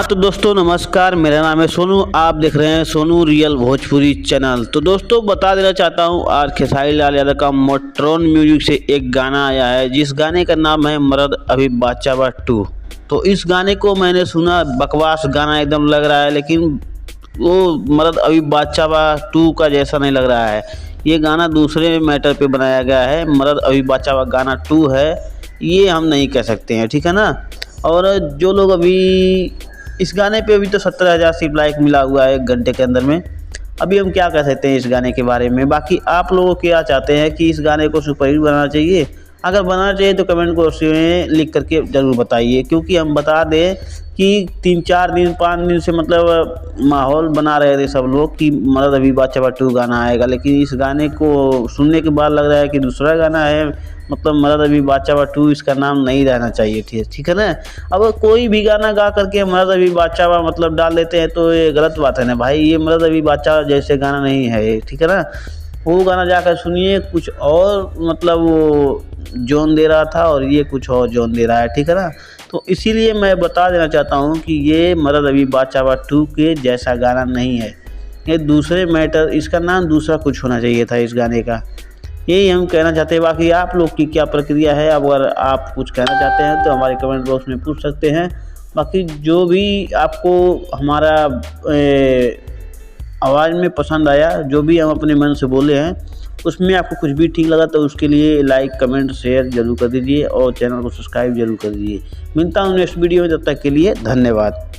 तो दोस्तों नमस्कार, मेरा नाम है सोनू। आप देख रहे हैं सोनू रियल भोजपुरी चैनल। तो दोस्तों बता देना चाहता हूँ, आज खेसारी लाल यादव का मोट्रोन म्यूजिक से एक गाना आया है, जिस गाने का नाम है मर्द अभी बाचा बा 2। तो इस गाने को मैंने सुना, बकवास गाना एकदम लग रहा है, लेकिन वो मर्द अभी बाचा बा 2 का जैसा नहीं लग रहा है। ये गाना दूसरे मैटर पे बनाया गया है। मर्द अभी बाचा बा गाना 2 है, ये हम नहीं कह सकते हैं, ठीक है ना। और जो लोग अभी इस गाने पे अभी तो 17,000 सिर्फ लाइक मिला हुआ है 1 घंटे के अंदर में। अभी हम क्या कह सकते हैं इस गाने के बारे में। बाकी आप लोग क्या चाहते हैं कि इस गाने को सुपरहिट बनाना चाहिए? अगर बनाना चाहिए तो कमेंट बॉक्स में लिख करके ज़रूर बताइए, क्योंकि हम बता दें कि 3-4 दिन 5 दिन से मतलब माहौल बना रहे थे सब लोग कि मर्द अभी बाचा बा 2 गाना आएगा, लेकिन इस गाने को सुनने के बाद लग रहा है कि दूसरा गाना है। मतलब मर्द अभी बाचा बा 2 इसका नाम नहीं रहना चाहिए, ठीक है ना। अब कोई भी गाना गा करके मर्द अभी बाचा बा मतलब डाल देते हैं, तो ये गलत बात है ना भाई। ये मर्द अभी बाचा जैसे गाना नहीं है, ठीक है ना। वो गाना जाकर सुनिए, कुछ और मतलब वो जोन दे रहा था और ये कुछ और जोन दे रहा है, ठीक है ना। तो इसीलिए मैं बता देना चाहता हूँ कि ये मर्द अभी बाचा बा 2 के जैसा गाना नहीं है। ये दूसरे मैटर, इसका नाम दूसरा कुछ होना चाहिए था इस गाने का। यही हम कहना चाहते हैं। बाकी आप लोग की क्या प्रक्रिया है? अगर आप कुछ कहना चाहते हैं तो हमारे कमेंट बॉक्स में पूछ सकते हैं। बाकी जो भी आपको हमारा आवाज़ में पसंद आया, जो भी हम अपने मन से बोले हैं, उसमें आपको कुछ भी ठीक लगा तो उसके लिए लाइक कमेंट शेयर ज़रूर कर दीजिए और चैनल को सब्सक्राइब ज़रूर कर दीजिए। मिलता हूँ नेक्स्ट वीडियो में, तब तक के लिए धन्यवाद।